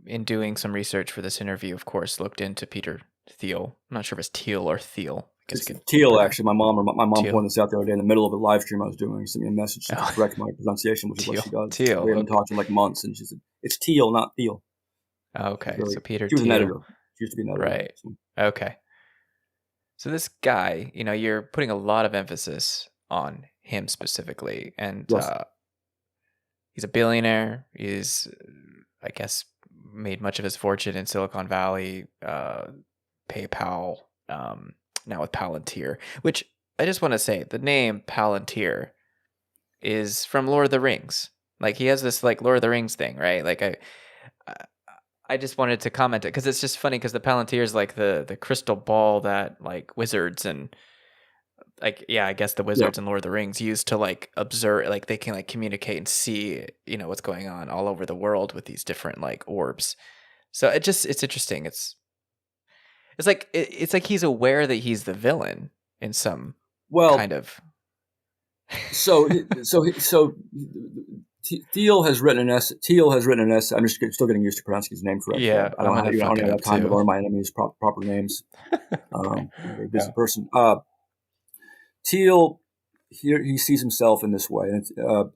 in doing some research for this interview, of course, looked into Peter Thiel. I'm not sure if it's Thiel or Thiel. I guess It's I could Thiel, pronounce actually. My mom Thiel. pointed this out the other day in the middle of a live stream I was doing. She sent me a message to Oh, correct my pronunciation, which is what Thiel. she does. Thiel. We haven't Okay. talked in like months, and she said it's Thiel, not Thiel. She's Okay. very. So Peter She was an Thiel. editor. She used to be an editor. Right. So, Okay. So this guy, you're putting a lot of emphasis on him specifically, and yes. he's a billionaire. He's, I guess, made much of his fortune in Silicon Valley, PayPal, now with Palantir, which I just want to say the name Palantir is from Lord of the Rings. Like he has this like Lord of the Rings thing, right? Like I just wanted to comment it because it's just funny because the Palantir is like the crystal ball that like wizards and like yeah, I guess the Yeah. wizards in Lord of the Rings use to like observe, like they can like communicate and see, what's going on all over the world with these different like orbs. So it's interesting. It's like he's aware that he's the villain in some Well, kind of. so Thiel has written an essay. Thiel has written an essay. I'm just still getting used to pronouncing his name correctly. Yeah, I I'm don't gonna have, I don't fuck it even up have time to too. learn my enemies' proper names. Okay. I'm a very busy Yeah. person. Thiel, he sees himself in this way, and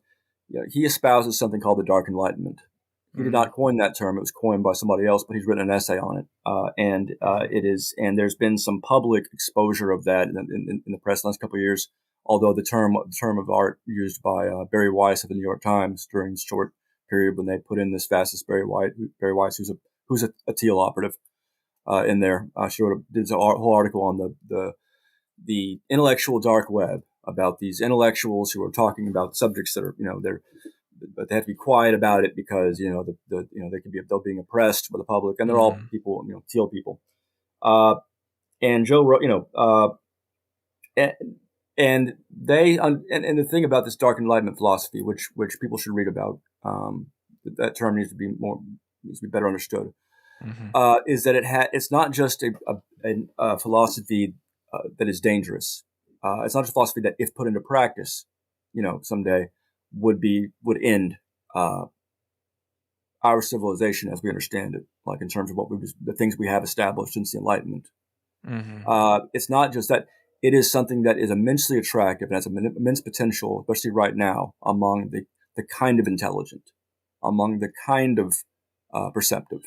he espouses something called the Dark Enlightenment. He did Mm, not coin that term; it was coined by somebody else, but he's written an essay on it, mhm. and there's been some public exposure of that in the press the last couple of years. Although the term of art used by Barry Weiss of the New York Times during this short period when they put in this fastest Barry Weiss, who's a Thiel operative, in there. She did a whole article on the intellectual dark web about these intellectuals who are talking about subjects that are but they have to be quiet about it because they could be they're being oppressed by the public, and they're all Mhm. people, Thiel people. Uh, and Joe wrote, and, and and the thing about this dark enlightenment philosophy, which people should read about, that term needs to be better understood. Mhm. Is that it's not just a philosophy that is dangerous. It's not just a philosophy that, if put into practice, someday would end uh, our civilization as we understand it, like in terms of the things we have established since the Enlightenment. Mhm. It's not just that; it is something that is immensely attractive and has immense potential, especially right now, among the kind of intelligent, among the kind of perceptive,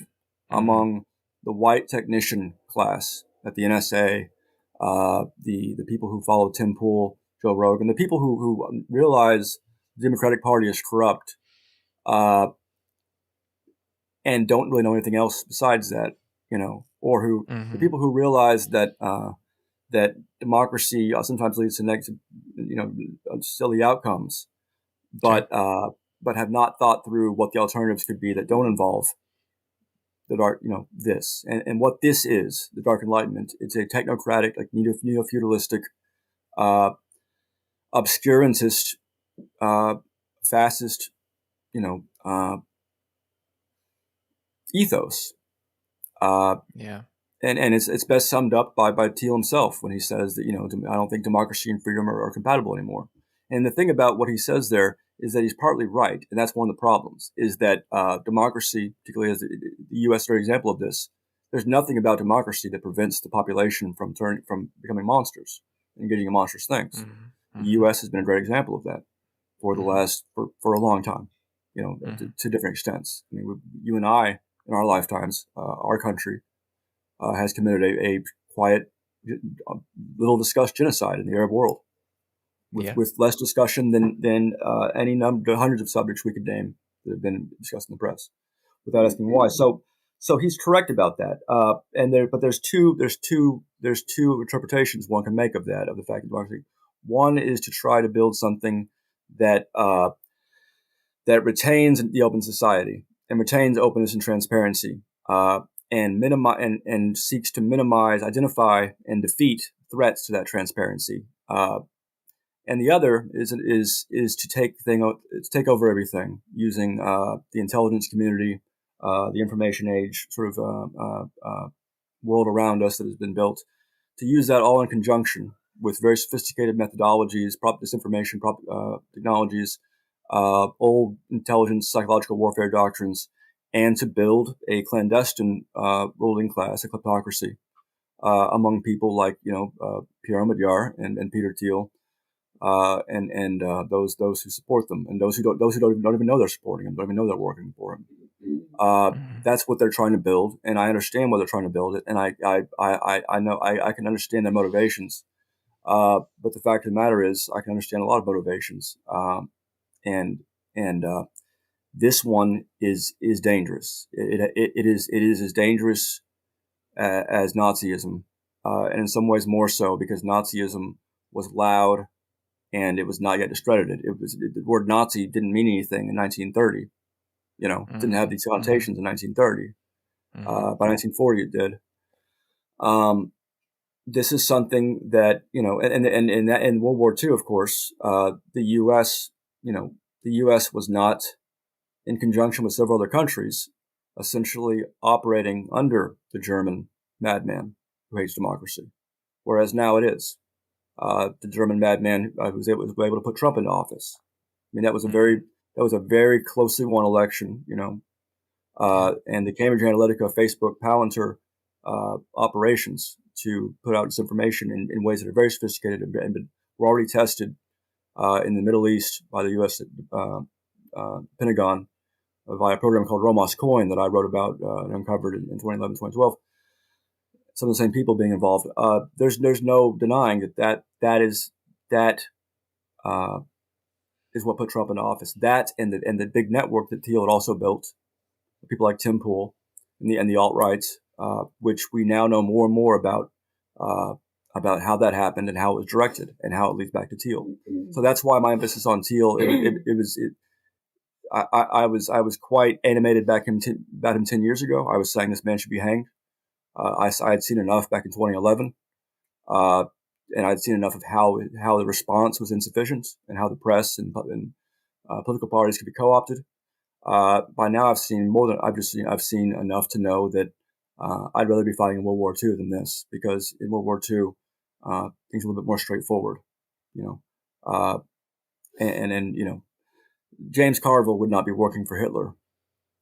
Mhm. among the white technician class at the NSA, the people who follow Tim Pool, Joe Rogan, the people who realize the Democratic Party is corrupt, uh, and don't really know anything else besides that, or the Mhm. people who realize that that democracy sometimes leads to negative, silly outcomes, Sure. but have not thought through what the alternatives could be that don't involve the dark, this and what this is, the Dark Enlightenment. It's a technocratic, like neo-feudalistic, uh, obscurantist, uh, fascist, you know, uh, ethos. Uh, Yeah. and it's best summed up by Thiel himself when he says that I don't think democracy and freedom are compatible anymore. And the thing about what he says there is that he's partly right, and that's one of the problems. Is that democracy, particularly as the U.S. is a great example of this, there's nothing about democracy that prevents the population from becoming monsters and getting monstrous things. Mhm. The Mhm. U.S. has been a great example of that Mhm. for a long time, Mhm. to different extents. I mean, you and I in our lifetimes, our country has committed a quiet, little discussed genocide in the Arab world, Yeah. with less discussion than any number, hundreds of subjects we could name that have been discussed in the press, without asking why. So he's correct about that. But there's two interpretations one can make of that, of the fact of democracy. One is to try to build something that that retains the open society and retains openness and transparency, and minimize and seeks to minimize, identify, and defeat threats to that transparency. And the other is to take over everything using the intelligence community, the information age sort of world around us that has been built, to use that all in conjunction with very sophisticated methodologies, disinformation technologies, old intelligence psychological warfare doctrines, and to build a clandestine ruling class, a kleptocracy, among people like Pierre Omidyar and Peter Thiel, and those who support them, and those who don't even know they're supporting them, don't even know they're working for him. Mhm. That's what they're trying to build, and I understand why they're trying to build it, and I know I can understand their motivations. But the fact of the matter is, I can understand a lot of motivations, and and this one is dangerous. It is as dangerous as Nazism, and in some ways more so because Nazism was loud and it was not yet discredited. The word Nazi didn't mean anything in 1930. Didn't have Mhm. these Mhm. connotations in 1930. Mhm. By 1940, it did. Um, this is something that and in World War II, of course, the U.S. The U.S. was not, in conjunction with several other countries, essentially operating under the German madman who hates democracy, whereas now it is. The German madman was able to put Trump into office. I mean, Mhm. that was a very closely won election, Yeah. and the Cambridge Analytica Facebook Palantir operations to put out disinformation in ways that are very sophisticated and were already tested in the Middle East by the U.S. Pentagon via a program called Romos Coin that I wrote about and uncovered in 2011, 2012. Some of the same people being involved. There's no denying that uh, is what put Trump into office. That and the big network that Thiel had also built, people like Tim Pool and the alt rights, which we now know more and more uh, about how that happened and how it was directed and how it leads back to Thiel. So that's why my emphasis on Thiel. I was quite animated about him 10 years ago. I was saying this man should be hanged. I had seen enough back in 2011, uh, and I'd seen enough of how the response was insufficient and how the press and political parties could be co-opted. By now, I've seen enough to know that I'd rather be fighting in World War II than this, because in World War II things are a little bit more straightforward, you know. Uh, and James Carville would not be working for Hitler,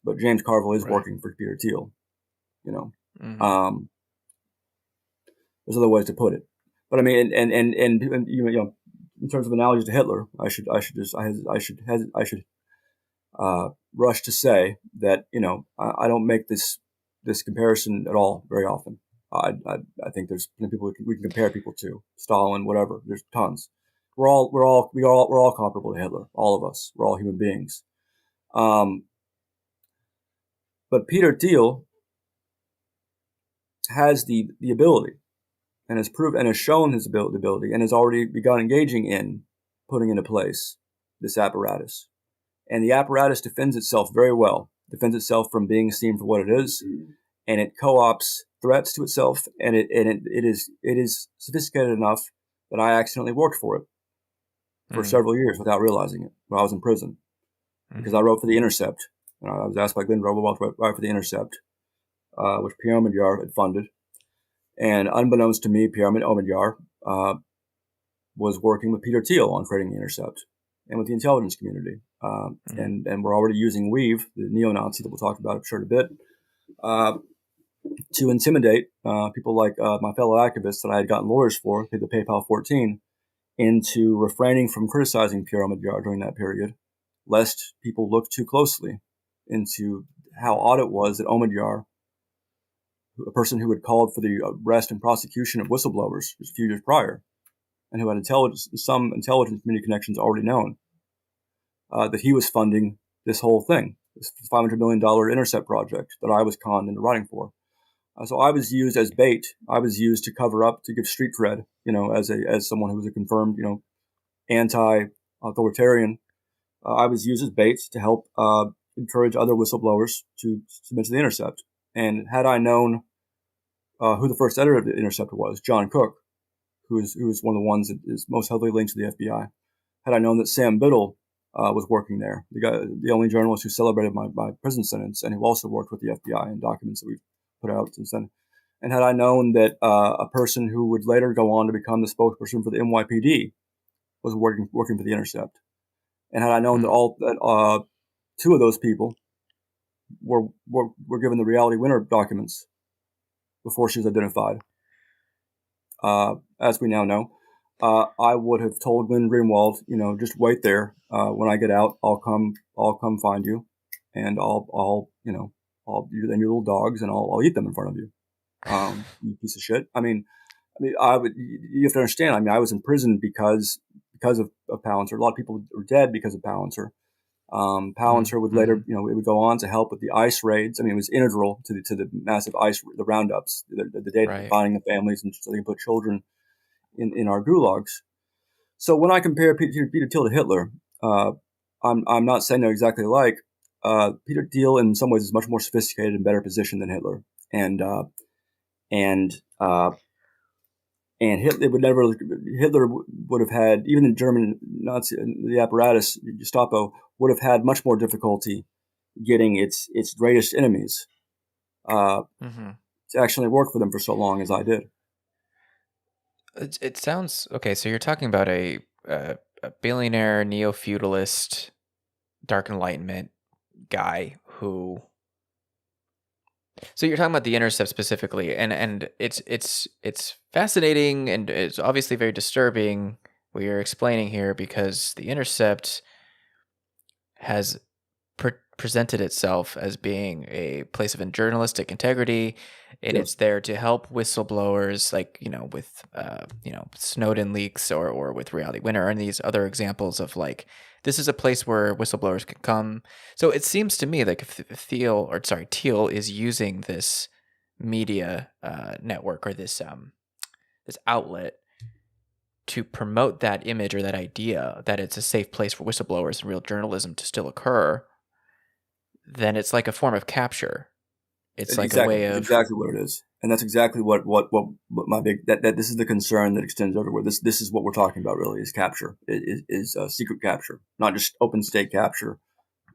but James Carville is Right. working for Peter Thiel. You know, Mhm. um, there's other ways to put it, but I mean, and in terms of analogies to Hitler, I should rush to say that I don't make this comparison at all very often. I think there's people we can compare people to, Stalin, whatever. There's tons. We're all comparable to Hitler. All of us. We're all human beings. Um, but Peter Thiel has the ability and has proved and has shown his ability and has already begun engaging in putting into place this apparatus. And the apparatus defends itself very well. Defends itself from being seen for what it is, and it co-ops threats to itself, and it is sophisticated enough that I accidentally worked for it for Mhm. several years without realizing it when I was in prison, because I Mhm. wrote for The Intercept. I was asked by Glenn Robel to write for The Intercept, which Pierre Omidyar had funded, and unbeknownst to me, Pierre Omidyar was working with Peter Thiel on creating The Intercept and with the intelligence community. Mhm. And we're already using Weave, the neo-Nazi that we'll talk about, I'm sure, in a bit, uh, to intimidate people like my fellow activists that I had gotten lawyers for, the PayPal 14, into refraining from criticizing Pierre Omidyar during that period, lest people look too closely into how odd it was that Omidyar, a person who had called for the arrest and prosecution of whistleblowers just a few years prior, and who had some intelligence community connections already known, that he was funding this whole thing, this $500 million Intercept project that I was conned into writing for. So I was used as bait. I was used to cover up, to give street cred, as someone who was a confirmed, anti-authoritarian. I was used as bait to help encourage other whistleblowers to submit to the Intercept. And had I known who the first editor of the Intercept was, John Cook, who is one of the ones that is most heavily linked to the FBI, had I known that Sam Biddle was working there, the only journalist who celebrated my prison sentence, and who also worked with the FBI in documents that we've put out since then. And had I known that a person who would later go on to become the spokesperson for the NYPD was working for the Intercept, and had I known that Mhm. all that two of those people were given the reality winner documents before she was identified. As we now know, I would have told Glenn Greenwald, just wait there. When I get out, I'll come find you, and I'll you and your little dogs, and I'll eat them in front of you. You piece of shit. I would. You have to understand. I was in prison because of Palantir. A lot of people were dead because of Palantir. Palantir would later, Mm-hmm. it would go on to help with the ICE raids. It was integral to the massive ICE, the roundups, the data Right. finding the families, and so they can put children in our gulags. So when I compare Peter Thiel to Hitler, I'm not saying they're exactly alike. Peter Thiel, in some ways, is much more sophisticated and better positioned than Hitler, and and uh, and Hitler would have had, even the German Nazi, the apparatus Gestapo would have had much more difficulty getting its greatest enemies uh, Mm-hmm. to actually work for them for so long as I did. It sounds okay. So you're talking about a billionaire neo feudalist Dark Enlightenment guy who. So you're talking about the Intercept specifically, and it's fascinating and it's obviously very disturbing what you're explaining here because the Intercept has presented itself as being a place of journalistic integrity, and it's Yes, there to help whistleblowers, like with Snowden leaks or with Reality Winner and these other examples of like this is a place where whistleblowers can come. So it seems to me like if Thiel is using this media network or this outlet to promote that image or that idea that it's a safe place for whistleblowers and real journalism to still occur, then it's like a form of capture. It's like a exactly. way It's of. exactly what it is, and that's exactly what my big that this is the concern that extends everywhere. This is what we're talking about. Really, is capture. Is secret capture, not just open state capture,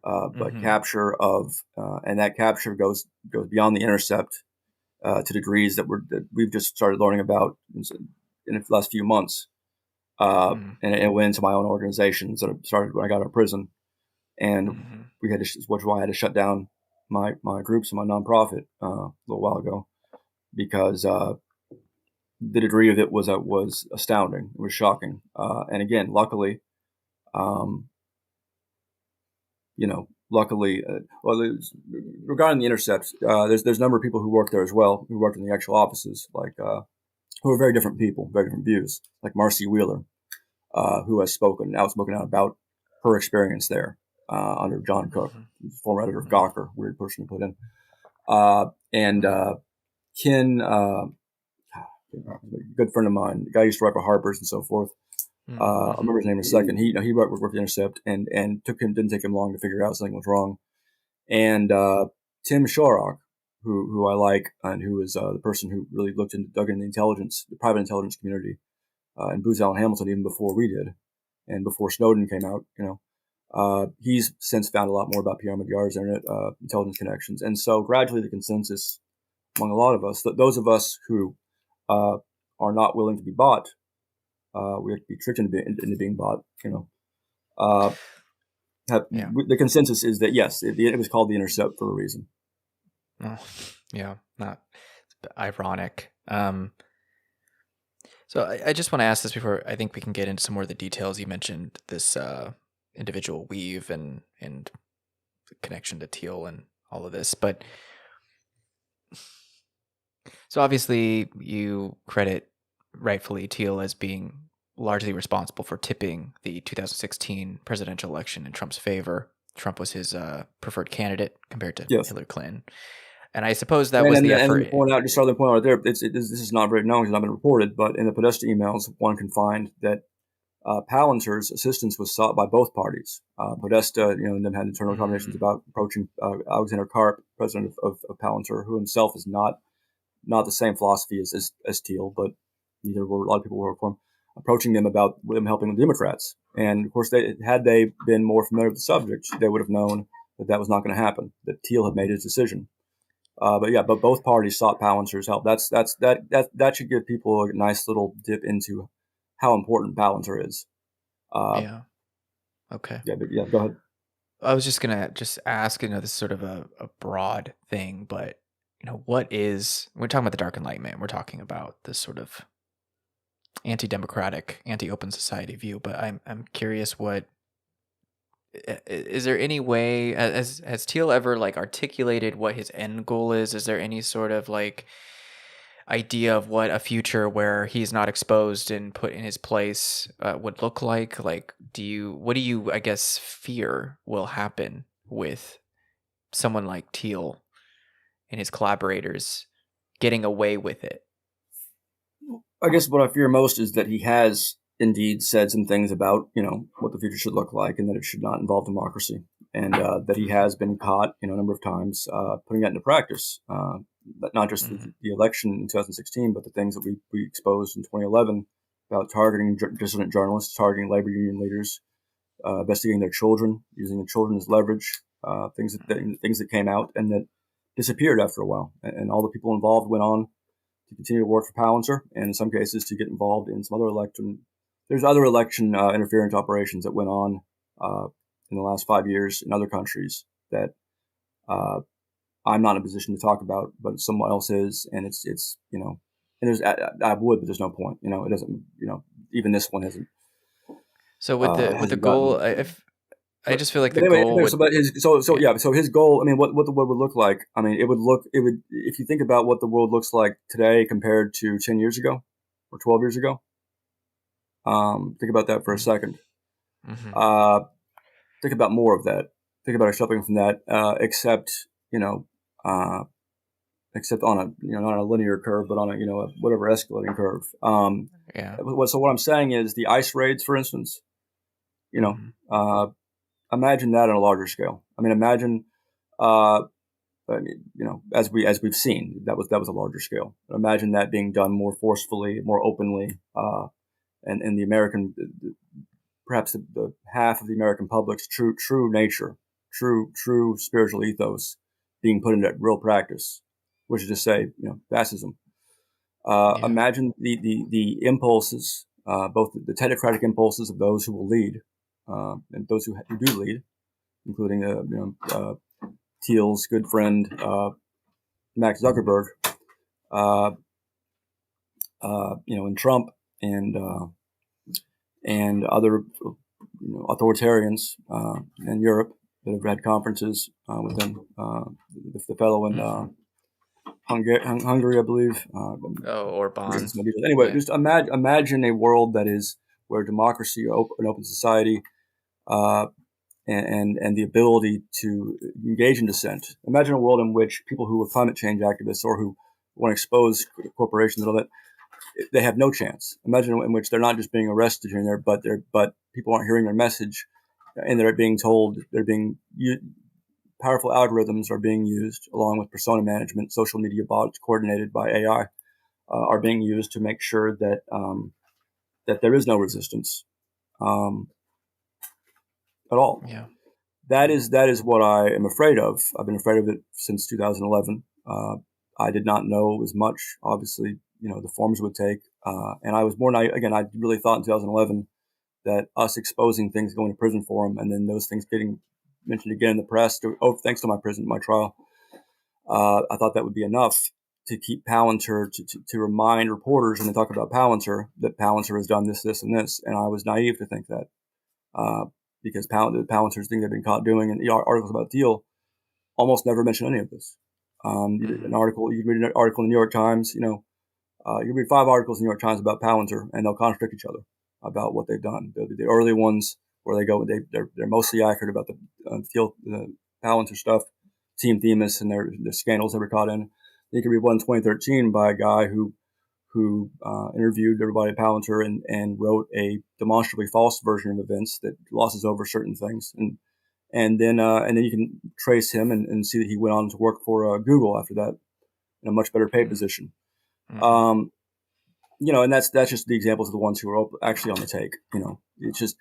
but Mm-hmm. capture of, and that capture goes beyond the intercept to degrees that we've just started learning about in the last few months. And it went into my own organizations that started when I got out of prison, and Mm-hmm. which is why I had to shut down my groups and my nonprofit a little while ago because the degree of it was astounding. It was shocking, and again, luckily, um, luckily, regarding the intercepts, there's a number of people who work there as well, who worked in the actual offices, like who are very different people, very different views, like Marcy Wheeler, who has outspoken out about her experience there under John Cook, Mm-hmm. former editor of Mm-hmm. Gawker, weird person to put in, and Ken, a good friend of mine, the guy used to write for Harper's and so forth. I Mm-hmm. remember his name in a second. He worked with the Intercept, and didn't take him long to figure out something was wrong. And Tim Shorrock, who I like, and who is the person who really dug into the private intelligence community, and Booz Allen Hamilton even before we did, and before Snowden came out. He's since found a lot more about Pierre Medjard's internet intelligence connections, and so gradually the consensus among a lot of us, those of us who uh, are not willing to be bought, we have to be tricked into being bought. Uh, Yeah. the consensus is that yes, it was called the Intercept for a reason. Oh, yeah. Not ironic. So I just want to ask this before I think we can get into some more of the details. You mentioned this individual weave and the connection to Thiel and all of this, but so obviously you credit rightfully Thiel as being largely responsible for tipping the 2016 presidential election in Trump's favor. Trump was his preferred candidate compared to Yes. Hillary Clinton, and I suppose that And was and, the and effort. to point out, just start the point out there. This is not very known; it's not been reported. But in the Podesta emails, one can find that Palantir's assistance was sought by both parties. Podesta, and them had internal conversations Mm, about approaching Alexander Karp, president of Palantir, who himself is not the same philosophy as Thiel, but neither were a lot of people who work for him, approaching them about them helping the Democrats. And of course, had they been more familiar with the subject, they would have known that was not going to happen. That Thiel had made his decision. But both parties sought Palantir's help. That should give people a nice little dip into how important Palantir is. Uh, yeah. Okay. yeah, but yeah, go ahead. I was just gonna just ask, this is sort of a broad thing, but what is we're talking about the Dark Enlightenment, we're talking about this sort of anti-democratic, anti-open society view, but I'm curious what is there any way has Thiel ever like articulated what his end goal is? Is there any sort of like idea of what a future where he's not exposed and put in his place would look like? Like, what do you, I guess, fear will happen with someone like Thiel and his collaborators getting away with it? I guess what I fear most is that he has indeed said some things about, what the future should look like and that it should not involve democracy. And that he has been caught, a number of times putting that into practice. But not just Mm-hmm. the election in 2016, but the things that we exposed in 2011 about targeting dissident journalists, targeting labor union leaders, investigating their children, using the children as leverage, things that came out and that disappeared after a while. And all the people involved went on to continue to work for Palantir, and in some cases to get involved in some other election. There's other election interference operations that went on in the last 5 years in other countries that uh, I'm not in a position to talk about, but someone else is, and it's and there's I would, but there's no point. It doesn't. Even this one So with the hasn't goal, gotten. if I But just feel like the but anyway, goal would, so but his so yeah. yeah, so his goal. I mean, what the world would look like. I mean, it would if you think about what the world looks like today compared to 10 years ago or 12 years ago. Think about that for a second. Mm-hmm. Uh, think about more of that. Think about something from that, you know, uh, except on a not on a linear curve, but on a whatever escalating curve. Yeah. So what I'm saying is the ice raids, for instance. You know, Mm-hmm. uh, imagine that on a larger scale. I mean, imagine. I mean, as we've seen, that was a larger scale. Imagine that being done more forcefully, more openly, and the American, perhaps the half of the American public's true nature, true spiritual ethos, being put into real practice, which is to say, fascism. Yeah. Imagine the impulses, both the technocratic impulses of those who will lead, and those who do lead, including Thiel's good friend Max Zuckerberg, uh, and Trump and other authoritarians in Europe that have had conferences with him. The fellow in Mm-hmm. Hungary, I believe. Oh, or bonds. Anyway, Yeah. just imagine a world that is where democracy, an open society, uh, and the ability to engage in dissent. Imagine a world in which people who are climate change activists or who want to expose corporations and all that, they have no chance. Imagine in which they're not just being arrested here and there, but people aren't hearing their message, and they're being told powerful algorithms are being used along with persona management, social media bots coordinated by AI are being used to make sure that there is no resistance um, at all. Yeah. That is what I am afraid of. I've been afraid of it since 2011. I did not know as much, obviously, the forms it would take. And I was more naive. Again, I really thought in 2011 that us exposing things going to prison for them and then those things getting mentioned again in the press, thanks to my trial, I thought that would be enough to keep Palantir, to remind reporters when they talk about Palantir that Palantir has done this, this, and this. And I was naive to think that uh, because the Palantir's thing they've been caught doing and the articles about Thiel almost never mention any of this. Mm-hmm. You read an article in the New York Times, you read 5 articles in the New York Times about Palantir, and they'll contradict each other about what they've done. The early ones where they're mostly accurate about the Palantir stuff, Team Themis, and their scandals they were caught in. You can read one in 2013 by a guy who interviewed everybody at Palantir and wrote a demonstrably false version of events that glosses over certain things, and then you can trace him and see that he went on to work for Google after that in a much better paid position. Mm-hmm. Um, and that's just the examples of the ones who are actually on the take. It's just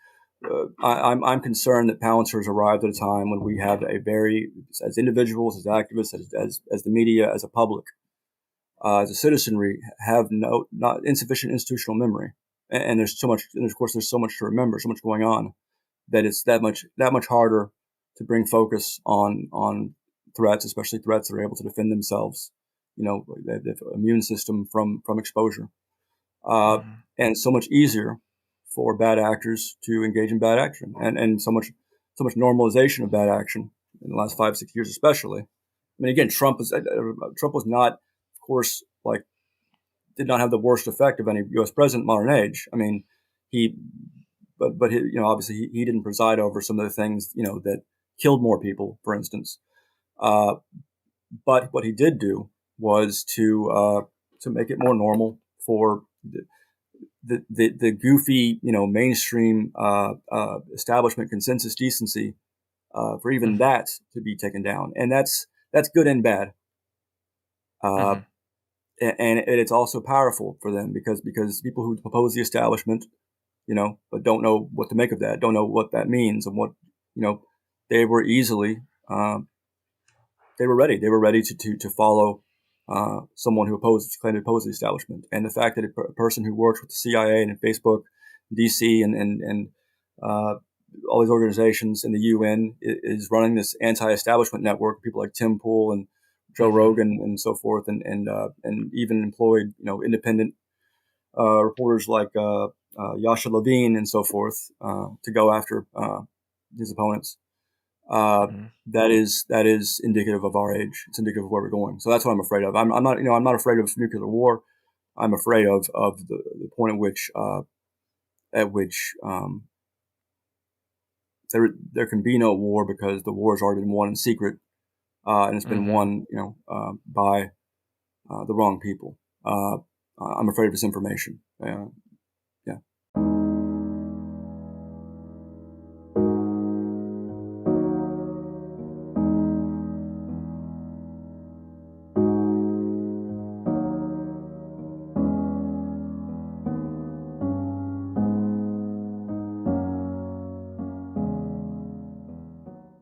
I'm concerned that Palantir has arrived at a time when we have as individuals, as activists, as the media, as a public, as a citizenry, have not insufficient institutional memory, and there's so much, and of course there's so much to remember, so much going on that it's that much harder to bring focus on threats, especially threats that are able to defend themselves. The immune system from exposure, Mhm. and so much easier for bad actors to engage in bad action, and so much normalization of bad action in the last 5-6 years, especially. I mean, again, Trump was not, of course, like, did not have the worst effect of any U.S. president in modern age. I mean, he, but he, obviously he didn't preside over some of the things that killed more people, for instance. Uh, but what he did do was to make it more normal for the goofy, mainstream establishment consensus decency, for even Mhm. that to be taken down, and that's good and bad. Uh, Mhm. and it's also powerful for them because people who oppose the establishment, but don't know what to make of that, don't know what that means, and what, you know, they were easily, they were ready. They were ready to follow someone who claimed to oppose the establishment. And the fact that a person who works with the CIA and Facebook, DC, and uh, all these organizations in the UN is running this anti-establishment network. People like Tim Pool and Joe Mhm. Rogan and so forth, and even employed independent reporters like Yasha Levine and so forth to go after his opponents. Uh, Mhm. that is indicative of our age. It's indicative of where we're going. So that's what I'm afraid of. I'm not I'm not afraid of nuclear war. I'm afraid of the point at which there can be no war because the war has already been won in secret, and it's been Mhm. won by the wrong people. I'm afraid of disinformation.